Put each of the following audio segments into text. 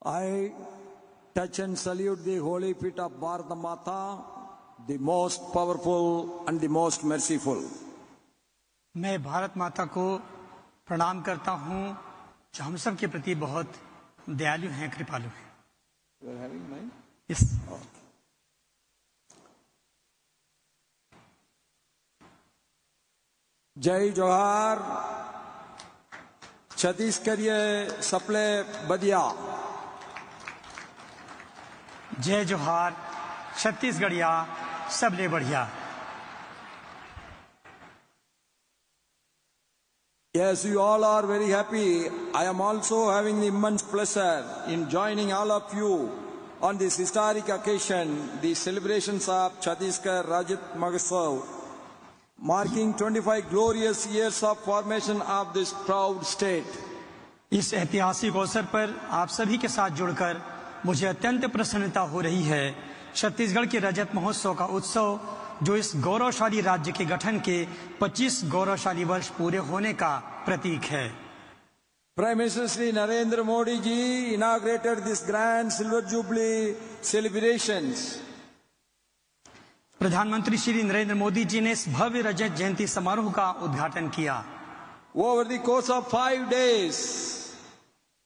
I touch and salute the holy feet of Bharata Mata, the most powerful and the most merciful. मैं भारत माता को प्रणाम करता हूँ जो हम सब के प्रति बहुत दयालु हैं, कृपालु हैं. You are having mine? Yes. जय जोहार छत्तीसगढ़िए सपले बदिया. जय जोहार छत्तीसगढ़िया सबले बढ़िया. Yes, you all are very happy. I am also having the immense pleasure in joining all of you on this historic occasion, the celebrations of Chhattisgarh Rajat Mahotsav, marking 25 glorious years of formation of this proud state. इस ऐतिहासिक अवसर पर आप सभी के साथ जुड़कर मुझे अत्यंत प्रसन्नता हो रही है. छत्तीसगढ़ के रजत महोत्सव का उत्सव जो इस गौरवशाली राज्य के गठन के 25 गौरवशाली वर्ष पूरे होने का प्रतीक है. Prime Minister Shri Narendra Modi ji inaugurated this grand silver jubilee celebrations. प्रधानमंत्री श्री नरेंद्र मोदी जी ने इस भव्य रजत जयंती समारोह का उद्घाटन किया. Over the course of 5 days,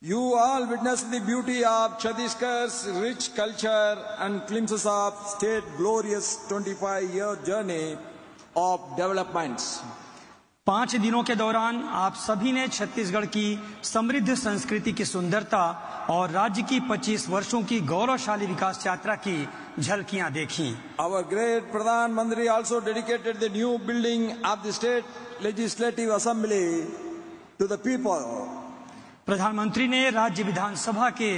you all witnessed the beauty of Chhattisgarh's rich culture and glimpses of state glorious 25-year journey of developments. 5 दिनों के दौरान आप सभी ने छत्तीसगढ़ की समृद्ध संस्कृति की सुंदरता और राज्य की 25 वर्षों की गौरवशाली विकास यात्रा की झलकियां देखी. Our great Pradhan Mantri also dedicated the new building of the State Legislative Assembly to the people. प्रधानमंत्री ने राज्य विधानसभा के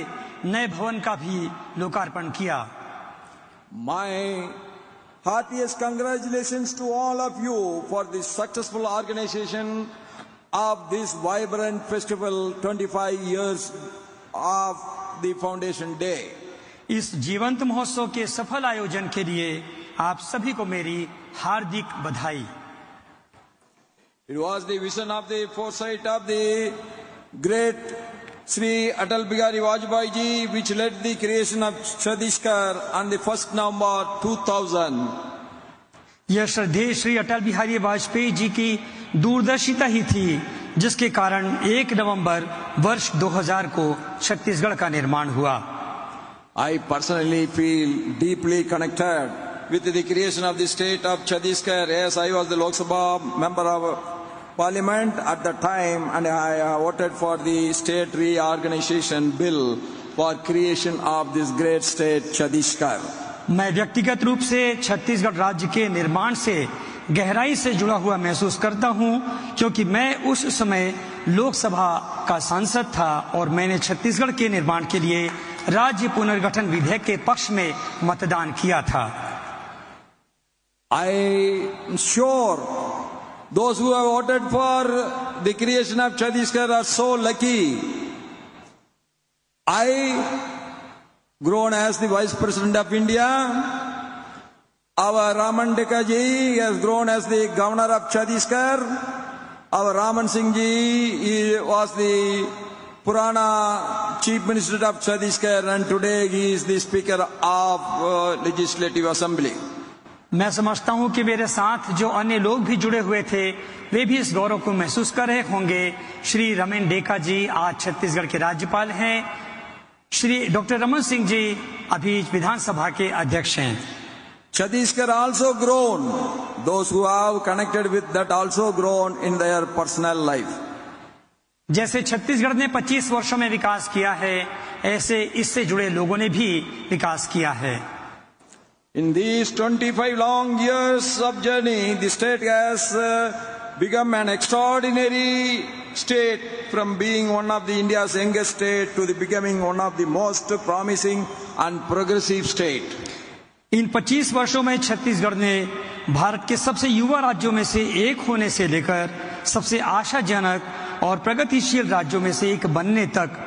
नए भवन का भी लोकार्पण किया. My heartiest congratulations to all of you for the successful organization of this vibrant festival 25 years of the Foundation Day. इस जीवंत महोत्सव के सफल आयोजन के लिए आप सभी को मेरी हार्दिक बधाई. It was the vision of the foresight of the great Sri Atal Bihari Vajpayee ji which led the creation of Chhattisgarh on the 1st November 2000. यह श्रद्धेय श्री अटल बिहारी वाजपेयी जी की दूरदर्शिता ही थी जिसके कारण 1 नवंबर वर्ष 2000 को छत्तीसगढ़ का निर्माण हुआ. I personally feel deeply connected with the creation of the state of Chhattisgarh as I was the Lok Sabha member of Parliament at the time and I voted for the state reorganization bill for creation of this great state Chhattisgarh. मैं व्यक्तिगत रूप से छत्तीसगढ़ राज्य के निर्माण से गहराई से जुड़ा हुआ महसूस करता हूं क्योंकि मैं उस समय लोकसभा का सांसद था और मैंने छत्तीसगढ़ के निर्माण के लिए राज्य पुनर्गठन विधेयक के पक्ष में मतदान किया था. I am sure those who have voted for the creation of Chhattisgarh are so lucky. I, grown as the Vice President of India, our Raman Dekha ji has grown as the Governor of Chhattisgarh. Our Raman Singh ji was the Purana Chief Minister of Chhattisgarh and today he is the Speaker of Legislative Assembly. मैं समझता हूं कि मेरे साथ जो अन्य लोग भी जुड़े हुए थे वे भी इस गौरव को महसूस कर रहे होंगे. श्री रमन डेका जी आज छत्तीसगढ़ के राज्यपाल हैं. श्री डॉक्टर रमन सिंह जी अभी विधानसभा के अध्यक्ष हैं. Chhattisgarh also grown. Those who have connected with that also grown in their personal life. जैसे छत्तीसगढ़ ने 25 वर्षों में विकास किया है ऐसे इससे जुड़े लोगों ने भी विकास किया है. In these 25 long years of journey, the state has become an extraordinary state from being one of the India's youngest state to the becoming one of the most promising and progressive state. इन 25 वर्षों में छत्तीसगढ़ ने भारत के सबसे युवा राज्यों में से एक होने से लेकर सबसे आशाजनक और प्रगतिशील राज्यों में से एक बनने तक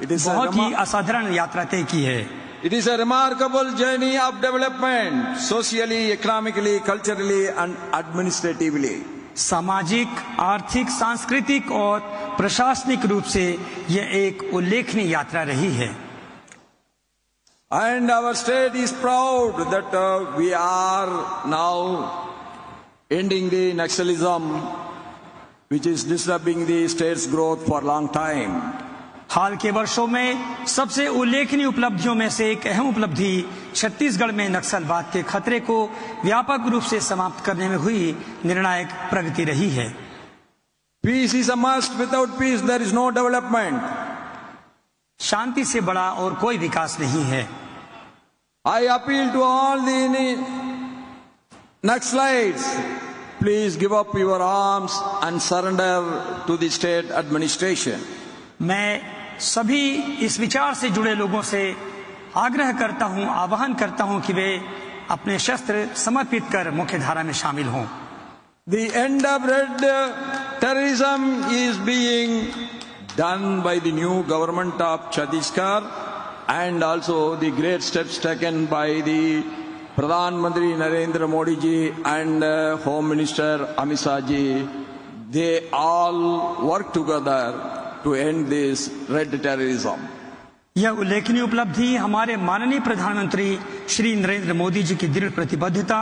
It is a बहुत ही असाधारण यात्रा तय की है। It is a remarkable journey of development, socially, economically, culturally and administratively. सामाजिक, आर्थिक, सांस्कृतिक और प्रशासनिक रूप से यह एक उल्लेखनीय यात्रा रही है। And our state is proud that we are now ending the Naxalism, which is disturbing the state's growth for a long time. हाल के वर्षों में सबसे उल्लेखनीय उपलब्धियों में से एक अहम उपलब्धि छत्तीसगढ़ में नक्सलवाद के खतरे को व्यापक रूप से समाप्त करने में हुई निर्णायक प्रगति रही है। Peace is a must. Without peace, there is no development. शांति से बड़ा और कोई विकास नहीं है। I appeal to all the Naxalites, please give up your arms and surrender to the state administration. मैं सभी इस विचार से जुड़े लोगों से आग्रह करता हूं, आह्वान करता हूं कि वे अपने शस्त्र समर्पित कर मुख्य धारा में शामिल हों। The end of red terrorism is being done by the new government of Chhattisgarh and also the great steps taken by the Pradhan Mantri Narendra Modi ji and Home Minister Amit Shah ji. They all work together to end this red terrorism. यह उल्लेखनीय उपलब्धि हमारे माननीय प्रधानमंत्री श्री नरेंद्र मोदी जी की दृढ़ प्रतिबद्धता,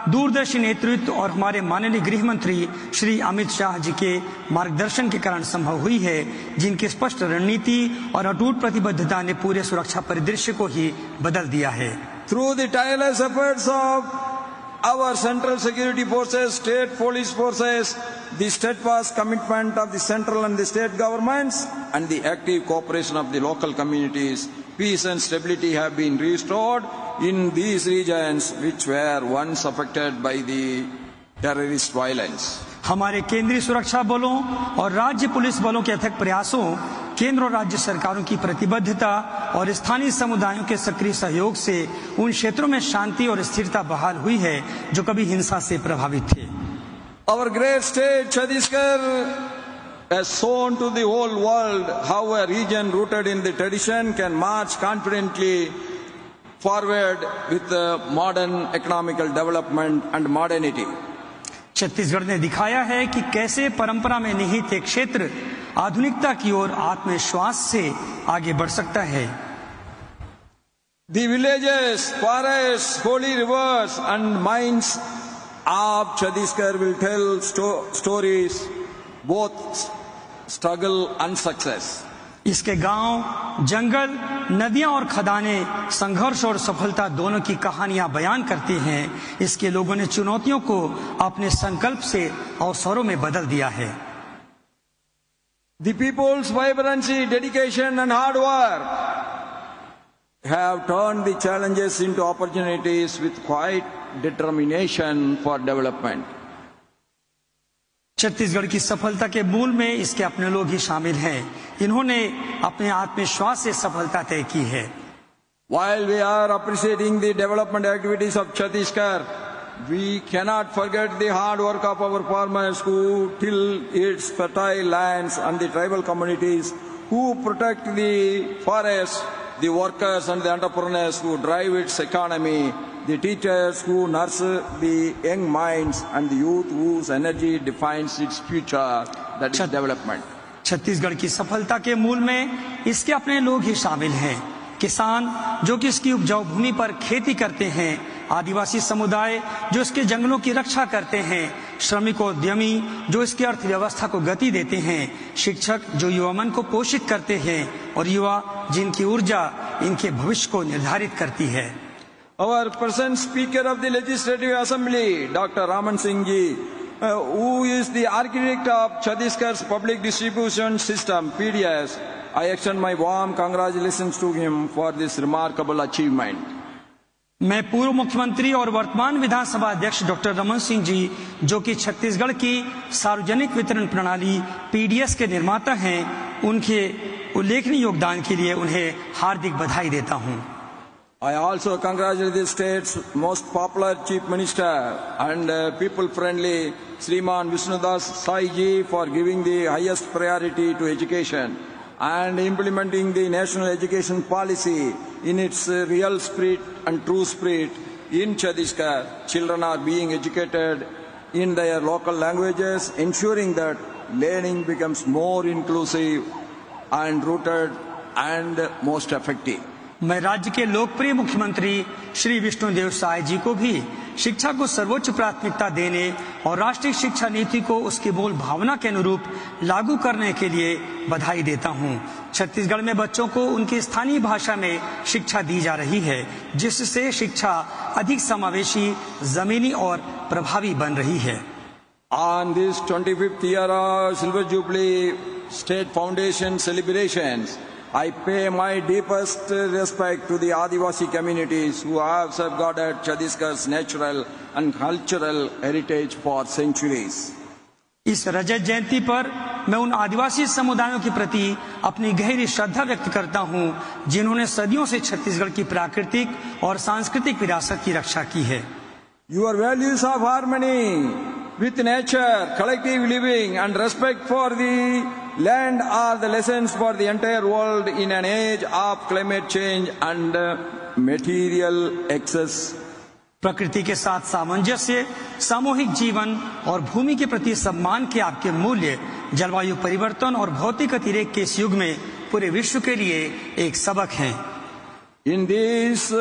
दूरदर्शी नेतृत्व और हमारे माननीय गृह मंत्री श्री अमित शाह जी के मार्गदर्शन के कारण संभव हुई है, जिनकी स्पष्ट रणनीति और अटूट प्रतिबद्धता ने पूरे सुरक्षा परिदृश्य को ही बदल दिया है। Through the tireless efforts of our central security forces, state police forces, the steadfast commitment of the central and the state governments, and the active cooperation of the local communities, peace and stability have been restored in these regions which were once affected by the terrorist violence. हमारे केंद्रीय सुरक्षा बलों और राज्य police बलों के अथक प्रयासों, केंद्र और राज्य सरकारों की प्रतिबद्धता और स्थानीय समुदायों के सक्रिय सहयोग से उन क्षेत्रों में शांति और स्थिरता बहाल हुई है जो कभी हिंसा से प्रभावित थे। Our great state Chhattisgarh has shown to the whole world how a region rooted in the tradition can march confidently forward with modern economical development and modernity. Chhattisgarh ने दिखाया है कि कैसे परंपरा में निहित एक क्षेत्र आधुनिकता की ओर आत्मविश्वास से आगे बढ़ सकता है। The villages, forests, holy rivers and mines of Chhattisgarh will tell stories both struggle and success. इसके गांव, जंगल, नदियां और खदानें संघर्ष और सफलता दोनों की कहानियां बयान करती हैं। इसके लोगों ने चुनौतियों को अपने संकल्प से अवसरों में बदल दिया है। The people's vibrancy, dedication and hard work have turned the challenges into opportunities with quite determination for development. Chhattisgarh की सफलता के मूल में इसके अपने लोग ही शामिल हैं। इन्होंने अपने आत्मविश्वास से सफलता तय की है। While we are appreciating the development activities of Chhattisgarh, we cannot forget the hard work of our farmers who till its fertile lands and the tribal communities who protect the forests, the workers and the entrepreneurs who drive its economy, the teachers who nurture the young minds and the youth whose energy defines its future, that is development. Chhattisgarh की सफलता के मूल में इसके अपने लोग ही शामिल हैं। किसान जो कि इसकी उपजाऊ भूमि पर खेती करते हैं, आदिवासी समुदाय जो इसके जंगलों की रक्षा करते हैं, श्रमिक उद्यमी जो इसकी अर्थव्यवस्था को गति देते हैं, शिक्षक जो युवा मन को पोषित करते हैं और युवा जिनकी ऊर्जा इनके भविष्य को निर्धारित करती है। Our present Speaker of the Legislative Assembly, Dr. Raman Singh ji, who is the architect of Chhattisgarh's public distribution system, PDS, I extend my warm congratulations to him for this remarkable achievement. मैं पूर्व मुख्यमंत्री और वर्तमान विधानसभा अध्यक्ष doctor Raman Singh ji, जो कि छत्तीसगढ़ की सार्वजनिक वितरण प्रणाली पीडीएस के निर्माता हैं, उनके उल्लेखनीय योगदान के लिए उन्हें हार्दिक बधाई देता हूं। I also congratulate the state's most popular Chief Minister and people-friendly Sriman Vishnudas Sai Ji for giving the highest priority to education and implementing the national education policy in its real spirit and true spirit. In Chhattisgarh, children are being educated in their local languages, ensuring that learning becomes more inclusive and rooted and most effective. मैं राज्य के लोकप्रिय मुख्यमंत्री श्री विष्णुदेव साय जी को भी शिक्षा को सर्वोच्च प्राथमिकता देने और राष्ट्रीय शिक्षा नीति को उसकी मूल भावना के अनुरूप लागू करने के लिए बधाई देता हूं। छत्तीसगढ़ में बच्चों को उनकी स्थानीय भाषा में शिक्षा दी जा रही है, जिससे शिक्षा अधिक समावेशी, जमीनी और प्रभावी बन रही है। On this 25th year of Silver Jubilee State Foundation celebrations, I pay my deepest respect to the Adivasi communities who have safeguarded Chhattisgarh's natural and cultural heritage for centuries. इस रजत जयंती पर मैं उन आदिवासी समुदायों के प्रति अपनी गहरी श्रद्धा व्यक्त करता हूं, जिन्होंने सदियों से छत्तीसगढ़ की प्राकृतिक और सांस्कृतिक विरासत की रक्षा की है। Your values of harmony with nature, collective living and respect for the land are the lessons for the entire world in an age of climate change and material excess. प्रकृति के साथ सामंजस्य, सामूहिक जीवन और भूमि के प्रति सम्मान के आपके मूल्य जलवायु परिवर्तन और भौतिक अतिरेक के इस युग में पूरे विश्व के लिए एक सबक हैं। In this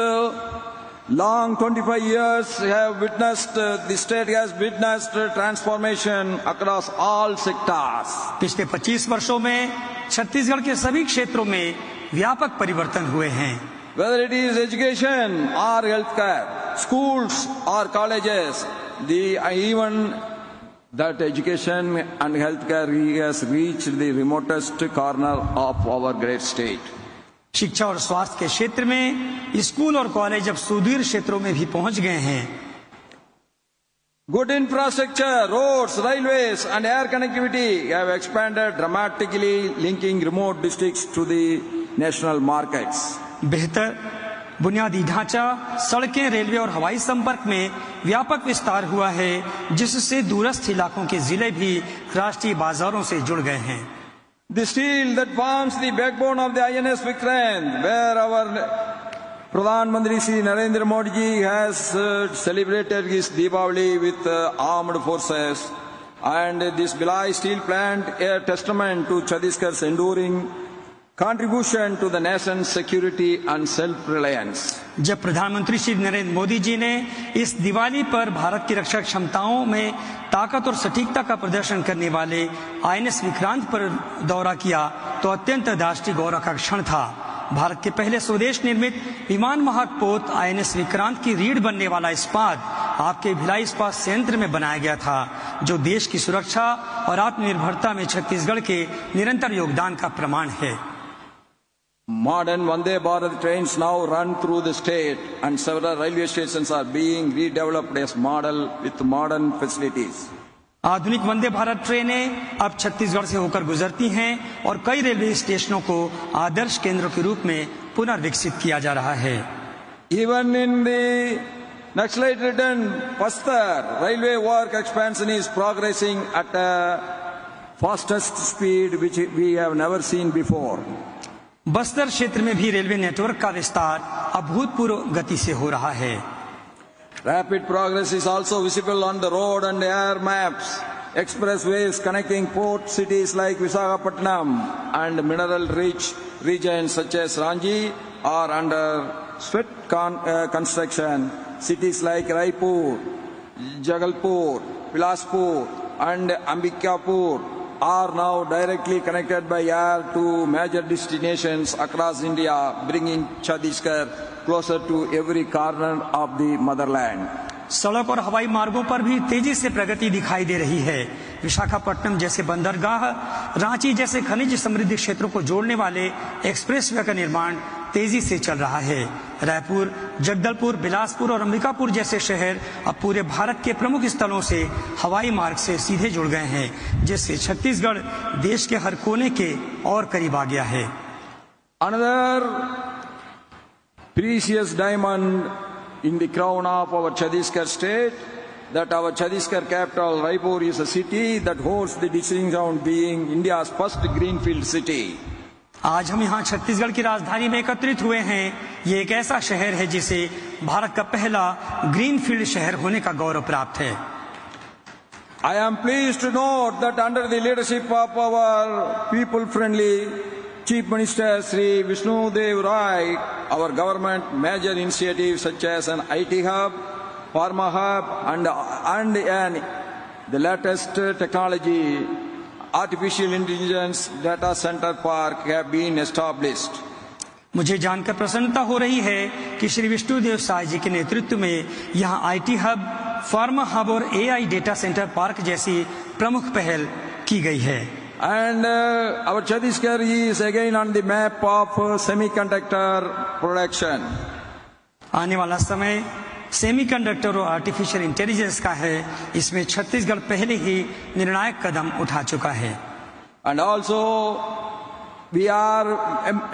long 25 years have witnessed, the state has witnessed transformation across all sectors. पिछले 25 वर्षों में छत्तीसगढ़ के सभी क्षेत्रों में व्यापक परिवर्तन हुए हैं। Whether it is education or healthcare, schools or colleges, even that education and healthcare has reached the remotest corner of our great state. शिक्षा और स्वास्थ्य के क्षेत्र में स्कूल और कॉलेज अब सुदूर क्षेत्रों में भी पहुंच गए हैं। Good infrastructure, roads, railways and air connectivity have expanded dramatically, linking remote districts to the national markets. बेहतर बुनियादी ढांचा, सड़कें, रेलवे और हवाई संपर्क में व्यापक विस्तार हुआ है, जिससे दूरस्थ इलाकों के जिले भी राष्ट्रीय बाजारों से जुड़ गए हैं। The steel that forms the backbone of the INS Vikrant, where our Pradhan Mantri Shri Narendra Modi ji has celebrated his Deepavali with armed forces, and this Bhilai steel plant a testament to Chhattisgarh's enduring contribution to the nation's security and self-reliance. जब प्रधानमंत्री श्री नरेंद्र मोदी जी ने इस दिवाली पर भारत की रक्षा क्षमताओं में ताकत और सटीकता का प्रदर्शन करने वाले INS विक्रांत पर दौरा किया, तो अत्यंत राष्ट्रीय गौरव का क्षण था। भारत के पहले स्वदेश निर्मित विमान वाहक पोत INS विक्रांत की रीढ़ बनने वाला इस्पात आपके भिलाई इस्पात संयंत्र में बनाया गया था, जो देश की सुरक्षा और आत्मनिर्भरता में छत्तीसगढ़ के निरंतर योगदान का प्रमाण है। Modern Vande Bharat trains now run through the state, and several railway stations are being redeveloped as model with modern facilities. आधुनिक वंदे भारत ट्रेनें अब छत्तीसगढ़ से होकर गुजरती हैं और कई रेलवे स्टेशनों को आदर्श केंद्रों के रूप में पुनर्विकसित किया जा रहा है। Even in the Naxalite-ridden Bastar, railway work expansion is progressing at a fastest speed which we have never seen before. Bastar क्षेत्र में भी रेलवे नेटवर्क का विस्तार अभूतपूर्व गति से हो रहा है। Rapid progress is also visible on the road and air maps. Expressways connecting port cities like Visakhapatnam and mineral-rich regions such as Ranchi are under swift construction. Cities like Raipur, Jagalpur, Bilaspur and Ambikapur are now directly connected by air to major destinations across India, bringing Chhattisgarh closer to every corner of the motherland. सड़क और हवाई मार्गों पर भी तेजी से प्रगति दिखाई दे रही है। विशाखापट्टनम जैसे बंदरगाह, रांची जैसे खनिज समृद्ध क्षेत्रों को जोड़ने वाले एक्सप्रेसवे का निर्माण तेजी से चल रहा है। रायपुर, जगदलपुर, बिलासपुर और अंबिकापुर जैसे शहर अब पूरे भारत के प्रमुख स्थलों से हवाई मार्ग से सीधे जुड़ गए हैं, जिससे छत्तीसगढ़ देश के हर कोने के और करीब आ गया है। Another precious diamond in the crown of our Chhattisgarh state, that our Chhattisgarh capital, Raipur, is a city that holds the distinction of being India's first greenfield city. आज हम यहाँ छत्तीसगढ़ की राजधानी में एकत्रित हुए हैं। ये एक ऐसा शहर है जिसे भारत का पहला ग्रीनफील्ड शहर होने का गौरव प्राप्त है। I am pleased to note that under the leadership of our people-friendly Chief Minister Sri Vishnu Dev Rai, our government major initiatives such as an IT hub, Pharma hub, and the latest technology, artificial intelligence data center park have been established. मुझे जानकर प्रसन्नता हो रही है कि श्री विष्णुदेव साय जी के नेतृत्व में यहाँ आईटी हब, फार्मा हब और एआई डेटा सेंटर पार्क जैसी प्रमुख पहल की गई है। And our Chhattisgarh is again on the map of semiconductor production. आने वाला समय सेमीकंडक्टर और आर्टिफिशियल इंटेलिजेंस का है। इसमें छत्तीसगढ़ पहले ही निर्णायक कदम उठा चुका है। And also we are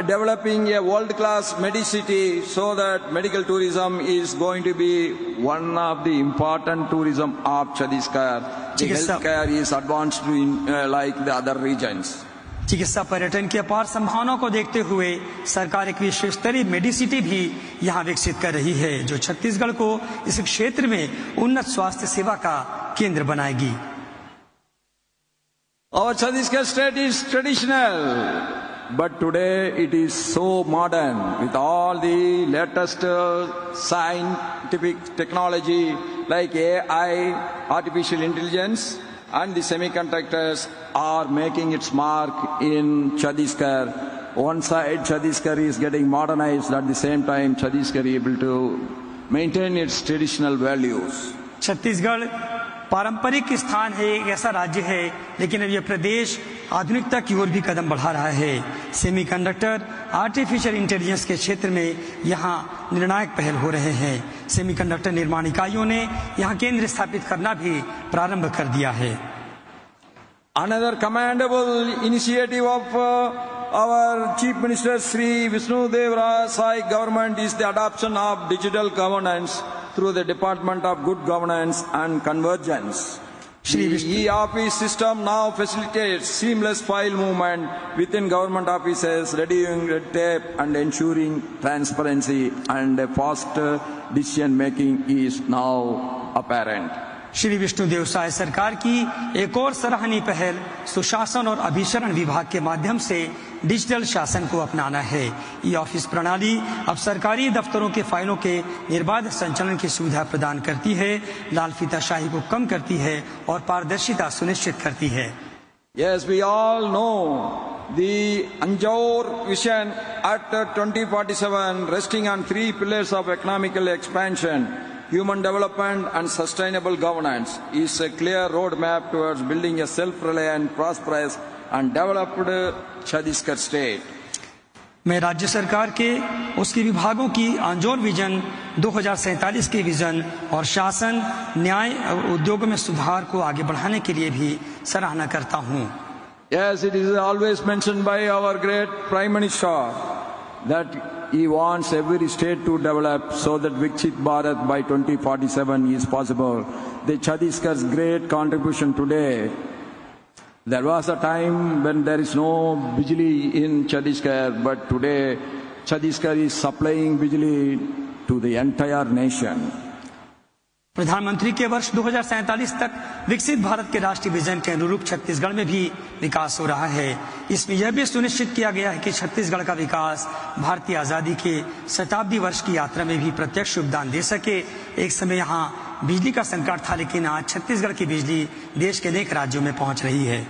developing a world-class medicity so that medical tourism is going to be one of the important tourism of Chhattisgarh. The healthcare is advanced in like the other regions. चिकित्सा पर्यटन की अपार संभावनाओं को देखते हुए सरकार एक विश्व स्तरीय मेडिसिटी भी यहाँ विकसित कर रही है, जो छत्तीसगढ़ को इस क्षेत्र में उन्नत स्वास्थ्य सेवा का केंद्र बनाएगी। Our Chhattisgarh state is traditional, but today it is so modern with all the latest scientific technology like AI, artificial intelligence, and the semiconductors are making its mark in Chhattisgarh. One side Chhattisgarh is getting modernized, at the same time Chhattisgarh is able to maintain its traditional values. Chhattisgarh पारंपरिक स्थान है, एक ऐसा राज्य है, लेकिन अब यह प्रदेश आधुनिकता की ओर भी कदम बढ़ा रहा है। सेमीकंडक्टर, आर्टिफिशियल इंटेलिजेंस के क्षेत्र में यहाँ निर्णायक पहल हो रहे हैं। सेमीकंडक्टर निर्माण इकाइयों ने यहाँ केंद्र स्थापित करना भी प्रारंभ कर दिया है। Another commendable initiative of our Chief Minister Sri Vishnu Dev Sai government is the adoption of digital governance through the Department of Good Governance and Convergence. The e-office system now facilitates seamless file movement within government offices, reducing red tape and ensuring transparency and fast decision making is now apparent. Shri Vishnudeo Sai सरकार की एक और सराहनीय पहल सुशासन और अभिसरण विभाग के माध्यम से डिजिटल शासन को अपनाना है। ई ऑफिस प्रणाली अब सरकारी दफ्तरों के फाइलों के निर्बाध संचालन की सुविधा प्रदान करती है, लाल फीताशाही को कम करती है और पारदर्शिता सुनिश्चित करती है। Yes, we all know the Anjaur vision at 2047 resting on three pillars of economical expansion, human development and sustainable governance is a clear roadmap towards building a self-reliant, prosperous and developed Chhattisgarh state. मैं राज्य सरकार के उसके विभागों की अंजोर vision 2047 के vision और शासन, न्याय और उद्योगों में सुधार को आगे बढ़ाने के लिए भी सराहना करता हूँ। Yes, it is always mentioned by our great Prime Minister that he wants every state to develop so that Viksit Bharat by 2047 is possible. The Chhattisgarh's great contribution today. There was a time when there is no Bijli in Chhattisgarh, but today Chhattisgarh is supplying Bijli to the entire nation. प्रधानमंत्री के वर्ष 2047 तक विकसित भारत के राष्ट्रीय vision के अनुरूप छत्तीसगढ़ में भी विकास हो रहा है। इसमें यह भी सुनिश्चित किया गया है कि छत्तीसगढ़ का विकास भारतीय आजादी के शताब्दी वर्ष की यात्रा में भी प्रत्यक्ष योगदान दे सके। एक समय यहाँ बिजली का संकट था, लेकिन आज छत्तीसगढ़ की बिजली देश के अनेक राज्यों में पहुंच रही है।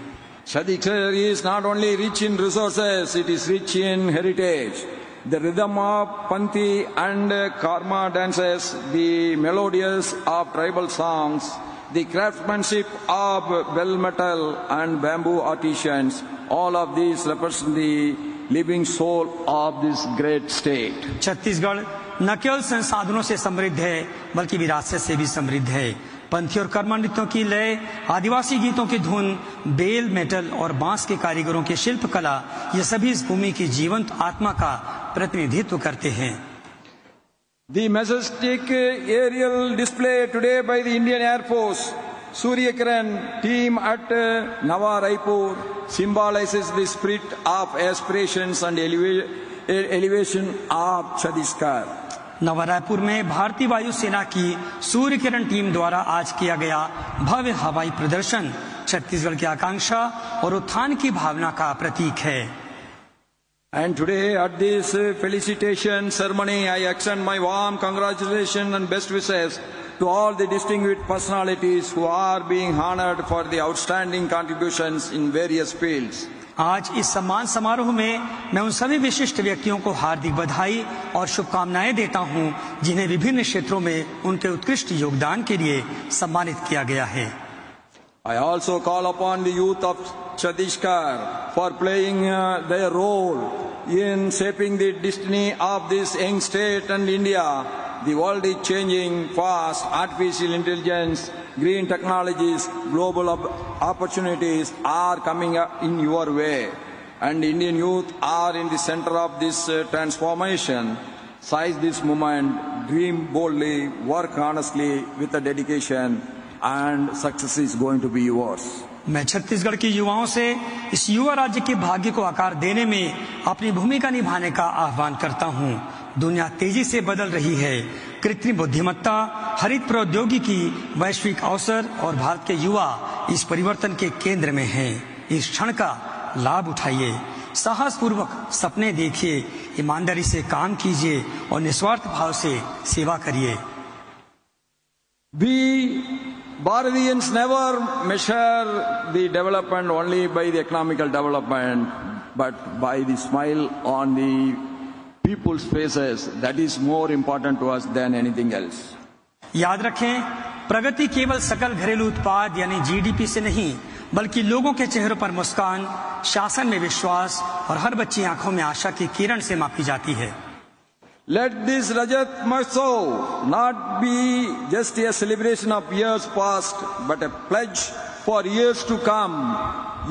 Chhattisgarh is not only rich in resources, it is rich in heritage. The rhythm of Panthi and Karma dances, the melodies of tribal songs, the craftsmanship of bell metal and bamboo artisans, all of these represent the living soul of this great state. Chhattisgarh न केवल संसाधनों से समृद्ध है, बल्कि विरासत से भी समृद्ध है। पंथी और कर्मा नृत्यों की लय, आदिवासी गीतों की धुन, बेल, मेटल और बांस के कारीगरों की शिल्प कला, ये सभी इस भूमि की जीवंत आत्मा का प्रतिनिधित्व करते हैं। The majestic aerial display today by the Indian Air Force Surya Kiran team at Nava Raipur symbolizes the spirit of aspirations and elevation of Chhattisgarh. नवा रायपुर में भारतीय वायुसेना की सूर्य किरण टीम द्वारा आज किया गया भव्य हवाई प्रदर्शन छत्तीसगढ़ की आकांक्षा और उत्थान की भावना का प्रतीक है। And today at this felicitation ceremony, I extend my warm congratulations and best wishes to all the distinguished personalities who are being honored for the outstanding contributions in various fields. आज इस सम्मान समारोह में मैं उन सभी विशिष्ट व्यक्तियों को हार्दिक बधाई और शुभकामनाएं देता हूं जिन्हें विभिन्न क्षेत्रों में उनके उत्कृष्ट योगदान के लिए सम्मानित किया गया है। I also call upon the youth of Chhattisgarh for playing their role in shaping the destiny of this young state and India. The world is changing fast. Artificial intelligence, green technologies, global opportunities are coming up in your way. And Indian youth are in the center of this transformation. Seize this moment, dream boldly, work honestly with a dedication, and success is going to be yours. मैं छत्तीसगढ़ के युवाओं से इस युवा राज्य के भाग्य को आकार देने में अपनी भूमिका निभाने का आह्वान करता हूं। दुनिया तेजी से बदल रही है। कृत्रिम बुद्धिमत्ता, हरित प्रौद्योगिकी, वैश्विक अवसर और भारत के युवा इस परिवर्तन के केंद्र में हैं। इस क्षण का लाभ उठाइए, साहस पूर्वक सपने देखिए, ईमानदारी से काम कीजिए और निस्वार्थ भाव से सेवा करिए। Bharatiyans never measure the development only by the economical development, but by the smile on the people's faces. That is more important to us than anything else. याद रखें, प्रगति केवल सकल घरेलू उत्पाद यानी जीडीपी से नहीं, बल्कि लोगों के चेहरों पर मुस्कान, शासन में विश्वास और हर बच्ची आंखों में आशा की किरण से मापी जाती है। Let this Rajat Mahotsav not be just a celebration of years past, but a pledge for years to come.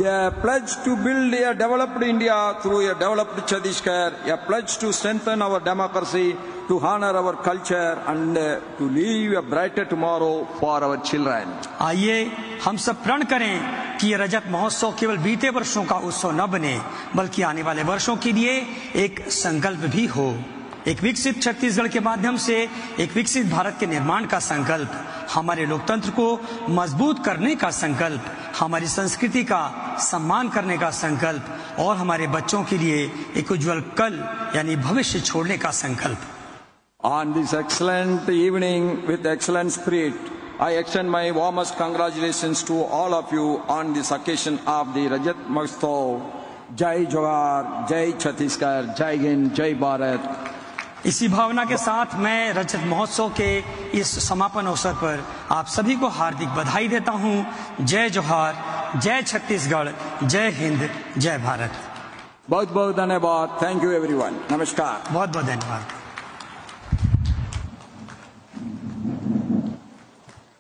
A pledge to build a developed India through a developed Chhattisgarh. A pledge to strengthen our democracy, to honor our culture, and to leave a brighter tomorrow for our children. आइए हम सब प्रण करें कि ये रजत महोत्सव केवल बीते वर्षों का उत्सव न बने, बल्कि आने वाले वर्षों के लिए एक संकल्प भी हो। एक विकसित छत्तीसगढ़ के माध्यम से एक विकसित भारत के निर्माण का संकल्प, हमारे लोकतंत्र को मजबूत करने का संकल्प, हमारी संस्कृति का सम्मान करने का संकल्प और हमारे बच्चों के लिए एक उज्जवल कल यानी भविष्य छोड़ने का संकल्प। On this excellent evening with excellent spirit, I extend my warmest congratulations to all of you on this occasion of the Rajat Mahotsav. Jai Johar, Jai Chhattisgarh, Jai Hind, Jai Bharat. इसी भावना के साथ मैं रजत महोत्सव के इस समापन अवसर पर आप सभी को हार्दिक बधाई देता हूं। जय जोहार, जय छत्तीसगढ़, जय हिंद, जय भारत। बहुत बहुत धन्यवाद। Thank you everyone. नमस्कार। बहुत बहुत धन्यवाद।